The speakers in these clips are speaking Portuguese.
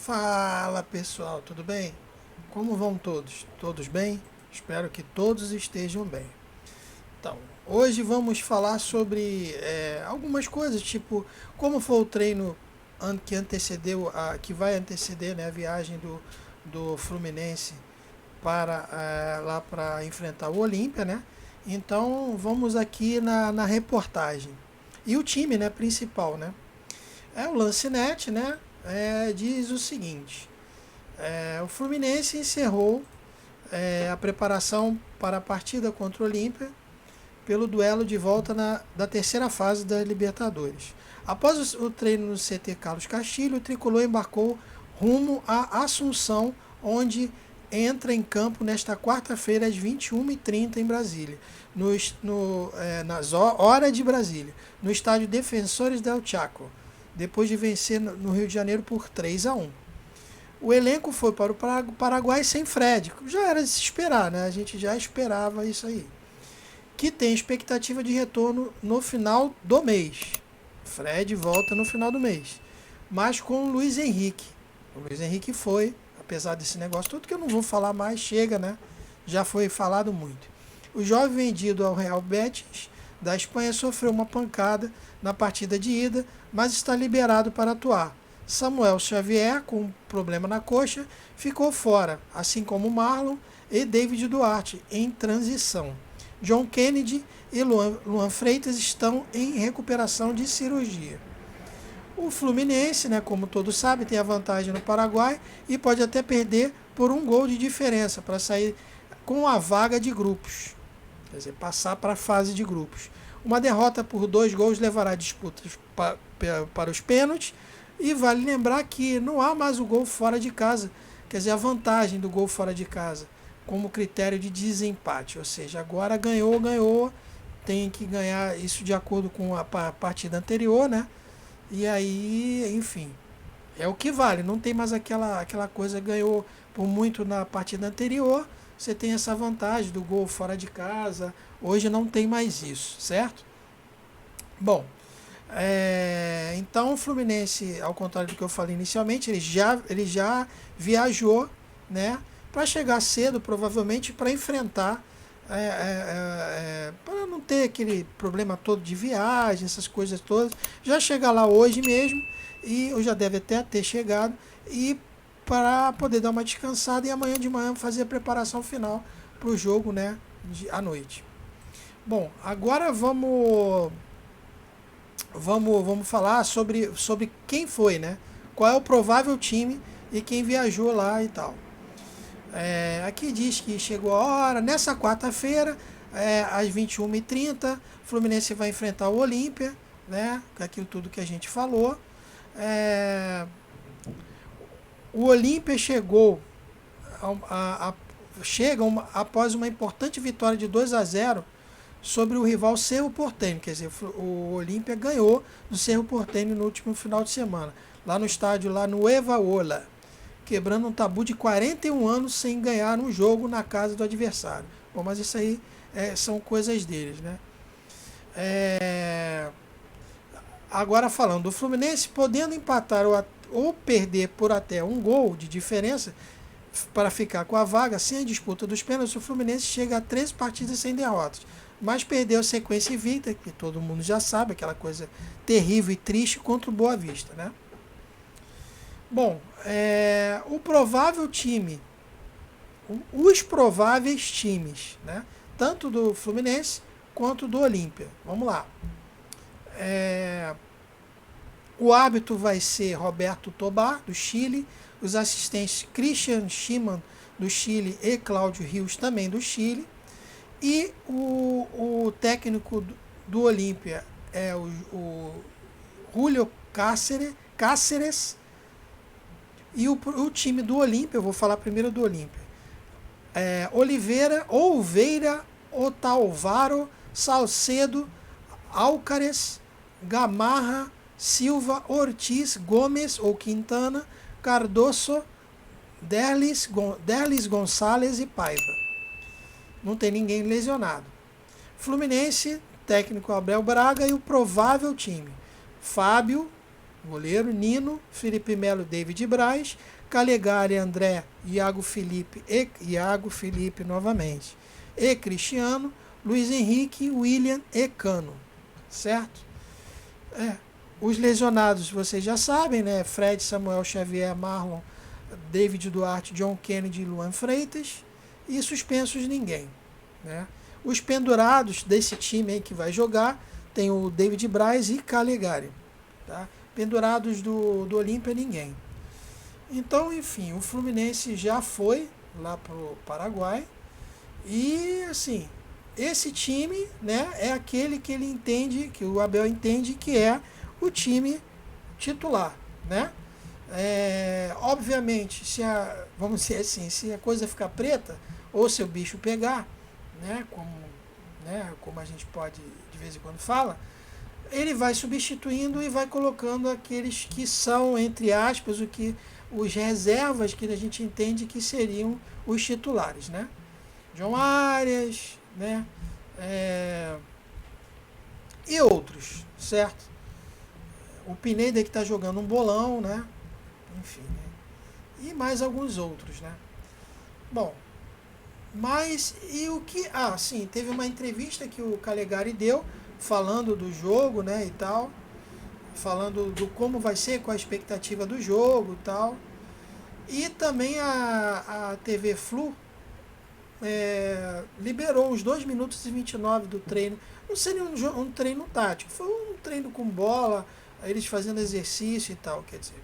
Fala pessoal, tudo bem? Como vão todos? Todos bem? Espero que todos estejam bem. Então, hoje vamos falar sobre algumas coisas, tipo como foi o treino que antecedeu, que vai anteceder, né, a viagem do Fluminense para lá para enfrentar o Olímpia, né? Então vamos aqui na reportagem. E o time, né, principal, né? O Lancinete, né? Diz o seguinte: o Fluminense encerrou a preparação para a partida contra o Olímpia pelo duelo de volta da terceira fase da Libertadores. Após o treino no CT Carlos Castilho, o tricolor embarcou rumo à Assunção, onde entra em campo nesta quarta-feira às 21h30 em Brasília, nas horas de Brasília, no estádio Defensores del Chaco, depois de vencer no Rio de Janeiro por 3-1. O elenco foi para o Paraguai sem Fred. Já era de se esperar, né? A gente já esperava isso aí. Que tem expectativa de retorno no final do mês. Fred volta no final do mês. Mas com o Luiz Henrique. O Luiz Henrique foi, apesar desse negócio todo que eu não vou falar mais, chega, né? Já foi falado muito. O jovem vendido ao Real Betis da Espanha sofreu uma pancada na partida de ida, mas está liberado para atuar. Samuel Xavier, com problema na coxa, ficou fora, assim como Marlon e David Duarte, em transição. John Kennedy e Luan Freitas estão em recuperação de cirurgia. O Fluminense, né, como todos sabem, tem a vantagem no Paraguai e pode até perder por um gol de diferença para sair com a vaga de grupos. Quer dizer, passar para a fase de grupos. Uma derrota por 2 gols levará disputas para os pênaltis. E vale lembrar que não há mais o gol fora de casa. Quer dizer, a vantagem do gol fora de casa como critério de desempate. Ou seja, agora ganhou, tem que ganhar isso de acordo com a partida anterior, né? E aí, enfim, é o que vale. Não tem mais aquela coisa, ganhou por muito na partida anterior. Você tem essa vantagem do gol fora de casa. Hoje não tem mais isso, certo? Bom, então o Fluminense, ao contrário do que eu falei inicialmente, ele já viajou, né, para chegar cedo, provavelmente, para enfrentar, para não ter aquele problema todo de viagem, essas coisas todas. Já chegar lá hoje mesmo, e eu já deve até ter chegado, e para poder dar uma descansada e amanhã de manhã fazer a preparação final para o jogo, né, à noite. Bom, agora vamos falar sobre quem foi, né? Qual é o provável time e quem viajou lá e tal. Aqui diz que chegou a hora, nessa quarta-feira, às 21h30, o Fluminense vai enfrentar o Olímpia, né? Aquilo tudo que a gente falou. É, o Olímpia chega após uma importante vitória de 2-0 sobre o rival Cerro Porteño. Quer dizer, o Olímpia ganhou do Cerro Porteño no último final de semana, lá no estádio, lá no Evaola, quebrando um tabu de 41 anos sem ganhar um jogo na casa do adversário. Bom, mas isso aí são coisas deles, né? Agora falando do Fluminense, podendo empatar ou perder por até um gol de diferença para ficar com a vaga sem a disputa dos pênaltis, o Fluminense chega a 13 partidas sem derrotas, mas perdeu a sequência invicta, que todo mundo já sabe, aquela coisa terrível e triste contra o Boa Vista, né? Bom, o provável time, os prováveis times, né? Tanto do Fluminense quanto do Olímpia. Vamos lá. O árbitro vai ser Roberto Tobar, do Chile, os assistentes Christian Schimann, do Chile, e Cláudio Rios, também do Chile. E o técnico do Olímpia é o Julio Cáceres. E o time do Olímpia, eu vou falar primeiro do Olímpia. Oliveira, Otálvaro, Salcedo, Álcares, Gamarra, Silva, Ortiz, Gomes ou Quintana, Cardoso, Derlis Gonçalves e Paiva. Não tem ninguém lesionado. Fluminense, técnico Abel Braga e o provável time: Fábio, Goleiro, Nino, Felipe Melo, David Braz, Calegari, André, Iago Felipe novamente. E Cristiano, Luiz Henrique, William e Cano. Certo? Os lesionados, vocês já sabem, né? Fred, Samuel Xavier, Marlon, David Duarte, John Kennedy e Luan Freitas. E suspensos ninguém, né? Os pendurados desse time aí que vai jogar tem o David Braz e Calegari. Tá? Pendurados do Olímpia, ninguém. Então, enfim, o Fluminense já foi lá para o Paraguai. E, assim, esse time, né, é aquele que ele entende, que o Abel entende que é o time titular, né? Obviamente, vamos dizer assim, se a coisa ficar preta, ou se o bicho pegar, como a gente pode de vez em quando fala, ele vai substituindo e vai colocando aqueles que são, entre aspas, os reservas que a gente entende que seriam os titulares, né? John Arias, né? E outros, certo? O Pineda que está jogando um bolão, né? Enfim, né? E mais alguns outros, né? Bom, mas e o que... sim, teve uma entrevista que o Calegari deu falando do jogo, né, e tal, falando do como vai ser, qual a expectativa do jogo e tal. E também a TV Flu liberou uns 2 minutos e 29 do treino. Não seria um treino tático, foi um treino com bola, eles fazendo exercício e tal, quer dizer.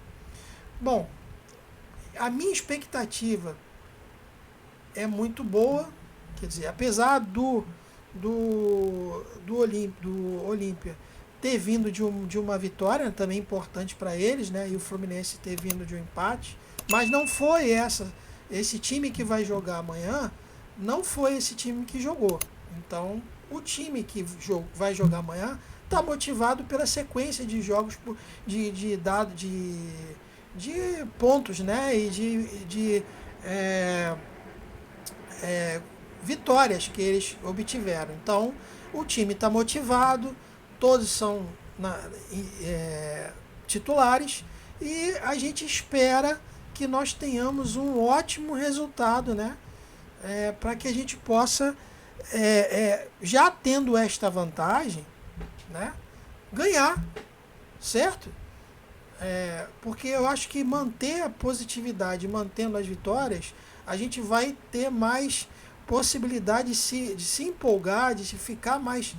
Bom, a minha expectativa é muito boa, quer dizer, apesar do Olímpia ter vindo de uma vitória, também importante para eles, né, e o Fluminense ter vindo de um empate, mas não foi esse time que vai jogar amanhã, não foi esse time que jogou. Então, o time que vai jogar amanhã está motivado pela sequência de jogos de pontos, né, e de vitórias que eles obtiveram. Então, o time está motivado, todos são titulares e a gente espera que nós tenhamos um ótimo resultado, né? Para que a gente possa, já tendo esta vantagem, né, ganhar, certo? Porque eu acho que manter a positividade, mantendo as vitórias, a gente vai ter mais possibilidade de se empolgar, de ficar mais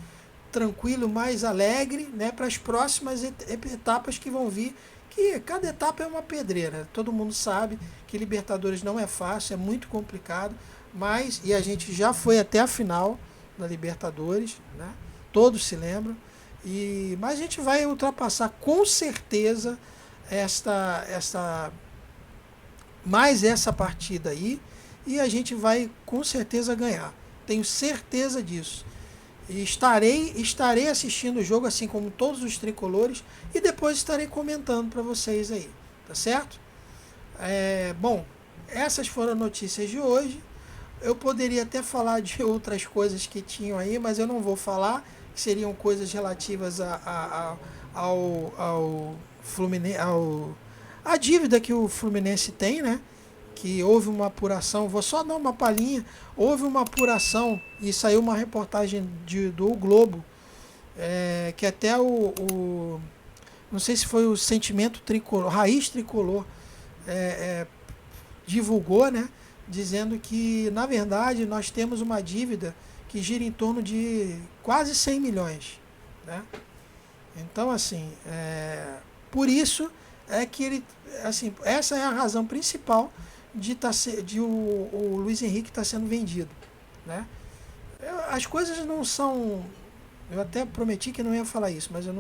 tranquilo, mais alegre, né, para as próximas etapas que vão vir, que cada etapa é uma pedreira. Todo mundo sabe que Libertadores não é fácil, é muito complicado, e a gente já foi até a final da Libertadores, né? Todos se lembram, mas a gente vai ultrapassar com certeza mais essa partida aí, e a gente vai com certeza ganhar. Tenho certeza disso. E estarei assistindo o jogo, assim como todos os tricolores, e depois estarei comentando para vocês aí, tá certo? Bom, essas foram as notícias de hoje. Eu poderia até falar de outras coisas que tinham aí, mas eu não vou falar, que seriam coisas relativas ao Fluminense, a dívida que o Fluminense tem, né? Que houve uma apuração, vou só dar uma palhinha, houve uma apuração e saiu uma reportagem do Globo, que até não sei se foi o Sentimento Tricolor, Raiz Tricolor, divulgou, né, dizendo que, na verdade, nós temos uma dívida que gira em torno de quase 100 milhões. Né? Então, assim, por isso é que ele, assim, essa é a razão principal de o Luiz Henrique estar sendo vendido, né? As coisas não são... Eu até prometi que não ia falar isso, mas eu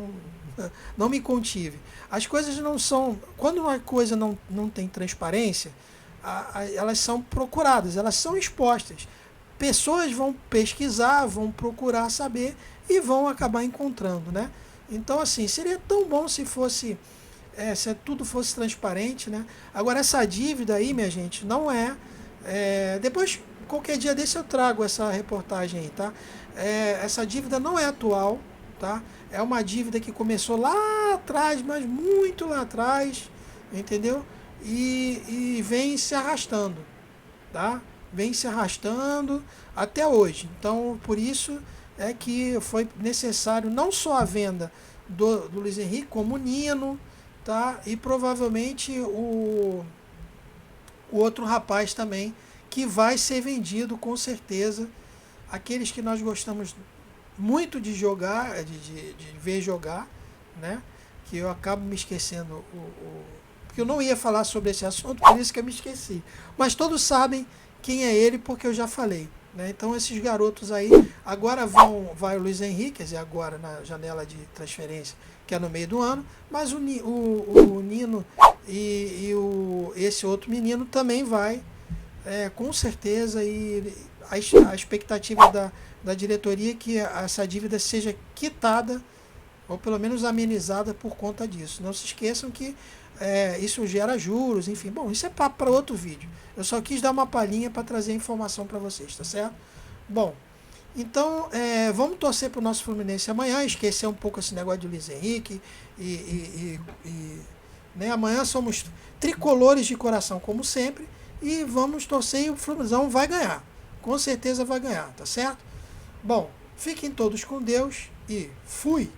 não me contive. As coisas não são... Quando uma coisa não tem transparência, elas são procuradas, elas são expostas. Pessoas vão pesquisar, vão procurar saber e vão acabar encontrando, né? Então, assim, seria tão bom se se tudo fosse transparente, né? Agora, essa dívida aí, minha gente, não depois, qualquer dia desse eu trago essa reportagem aí, tá? Essa dívida não é atual, tá? É uma dívida que começou lá atrás, mas muito lá atrás, entendeu? E vem se arrastando, tá? Vem se arrastando até hoje. Então, por isso é que foi necessário não só a venda do Luiz Henrique, como o Nino, tá? E provavelmente o outro rapaz também, que vai ser vendido com certeza. Aqueles que nós gostamos muito de jogar, de ver jogar, né? Que eu acabo me esquecendo porque eu não ia falar sobre esse assunto, por isso que eu me esqueci. Mas todos sabem quem é ele, porque eu já falei. Né? Então esses garotos aí, agora vai o Luiz Henrique, quer dizer, agora na janela de transferência, que é no meio do ano, mas o Nino esse outro menino também vai, com certeza, e a expectativa da diretoria é que essa dívida seja quitada, ou pelo menos amenizada por conta disso. Não se esqueçam que isso gera juros, enfim. Bom, isso é papo para outro vídeo. Eu só quis dar uma palhinha para trazer a informação para vocês, tá certo? Bom, então vamos torcer para o nosso Fluminense amanhã, esquecer um pouco esse negócio de Luiz Henrique né? Amanhã somos tricolores de coração, como sempre, e vamos torcer e o Fluminense vai ganhar. Com certeza vai ganhar, tá certo? Bom, fiquem todos com Deus e fui!